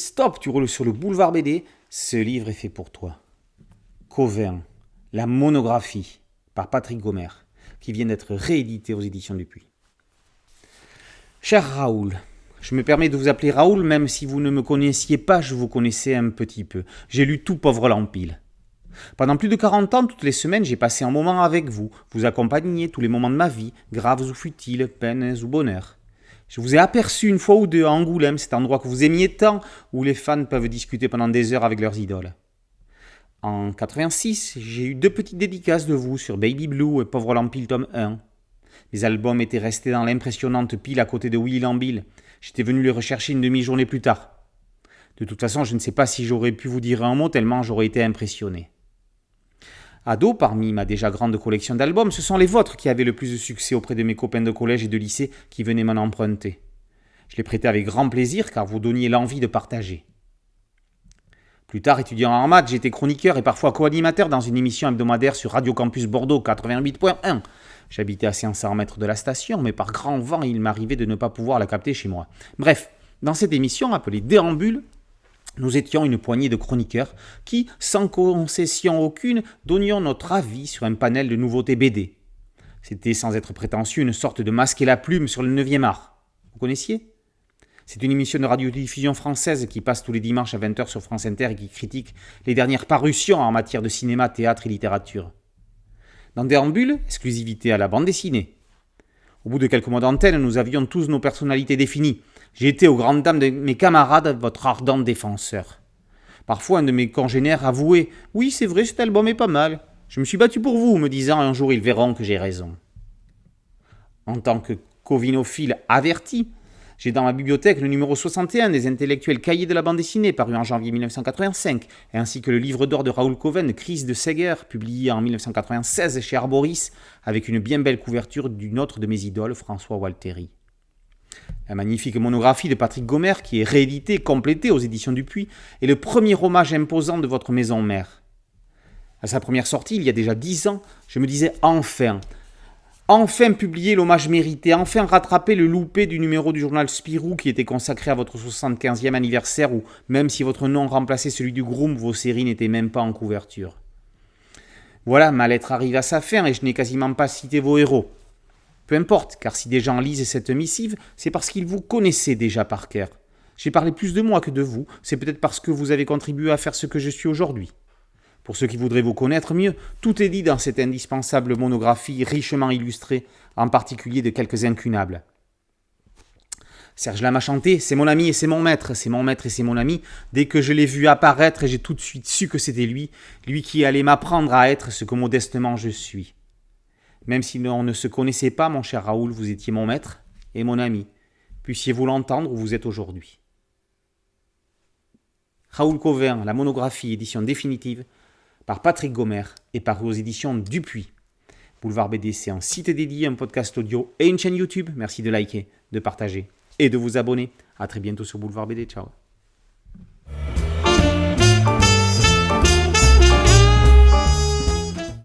stop, tu roules sur le boulevard BD, ce livre est fait pour toi. Cauvin, la monographie, par Patrick Gomer, qui vient d'être réédité aux éditions Dupuis. Cher Raoul, je me permets de vous appeler Raoul, même si vous ne me connaissiez pas, je vous connaissais un petit peu. J'ai lu tout Pauvre l'Empile. Pendant plus de 40 ans, toutes les semaines, j'ai passé un moment avec vous, vous accompagniez tous les moments de ma vie, graves ou futiles, peines ou bonheurs. Je vous ai aperçu une fois ou deux à Angoulême, cet endroit que vous aimiez tant, où les fans peuvent discuter pendant des heures avec leurs idoles. En 86, j'ai eu 2 petites dédicaces de vous sur Baby Blue et Pauvre l'Empile tome 1. Les albums étaient restés dans l'impressionnante pile à côté de Willy Lambil. J'étais venu les rechercher une demi-journée plus tard. De toute façon, je ne sais pas si j'aurais pu vous dire un mot tellement j'aurais été impressionné. Ado, parmi ma déjà grande collection d'albums, ce sont les vôtres qui avaient le plus de succès auprès de mes copains de collège et de lycée qui venaient m'en emprunter. Je les prêtais avec grand plaisir car vous donniez l'envie de partager. Plus tard, étudiant en maths, j'étais chroniqueur et parfois co-animateur dans une émission hebdomadaire sur Radio Campus Bordeaux 88.1. J'habitais à 500 mètres de la station, mais par grand vent, il m'arrivait de ne pas pouvoir la capter chez moi. Bref, dans cette émission appelée Déambule, nous étions une poignée de chroniqueurs qui, sans concession aucune, donnions notre avis sur un panel de nouveautés BD. C'était, sans être prétentieux, une sorte de masque et la plume sur le 9e art. Vous connaissiez ? C'est une émission de radiodiffusion française qui passe tous les dimanches à 20h sur France Inter et qui critique les dernières parutions en matière de cinéma, théâtre et littérature. Dans Déambule, exclusivité à la bande dessinée. Au bout de quelques mois d'antenne, nous avions tous nos personnalités définies. J'ai été aux grandes dames de mes camarades votre ardent défenseur. Parfois, un de mes congénères avouait « Oui, c'est vrai, cet album est pas mal. Je me suis battu pour vous, me disant un jour ils verront que j'ai raison. » En tant que covinophile averti, j'ai dans ma bibliothèque le numéro 61 des intellectuels cahiers de la bande dessinée, paru en janvier 1985, ainsi que le livre d'or de Raoul Cauvin, Crise de Seger, publié en 1996 chez Arboris, avec une bien belle couverture d'une autre de mes idoles, François Walteri. La magnifique monographie de Patrick Gomer, qui est rééditée, complétée aux éditions Dupuis, est le premier hommage imposant de votre maison mère. À sa première sortie, il y a déjà 10 ans, je me disais enfin publier l'hommage mérité, enfin rattraper le loupé du numéro du journal Spirou qui était consacré à votre 75e anniversaire où, même si votre nom remplaçait celui du Groom, vos séries n'étaient même pas en couverture. Voilà, ma lettre arrive à sa fin et je n'ai quasiment pas cité vos héros. Peu importe, car si des gens lisent cette missive, c'est parce qu'ils vous connaissaient déjà par cœur. J'ai parlé plus de moi que de vous, c'est peut-être parce que vous avez contribué à faire ce que je suis aujourd'hui. Pour ceux qui voudraient vous connaître mieux, tout est dit dans cette indispensable monographie richement illustrée, en particulier de quelques incunables. Serge Lama chanté, c'est mon ami et c'est mon maître et c'est mon ami. Dès que je l'ai vu apparaître, j'ai tout de suite su que c'était lui qui allait m'apprendre à être ce que modestement je suis. Même si on ne se connaissait pas, mon cher Raoul, vous étiez mon maître et mon ami. Puissiez-vous l'entendre où vous êtes aujourd'hui. Raoul Cauvin, la monographie, édition définitive, par Patrick Gomer et paru aux éditions Dupuis. Boulevard BD, c'est un site dédié, un podcast audio et une chaîne YouTube. Merci de liker, de partager et de vous abonner. À très bientôt sur Boulevard BD. Ciao.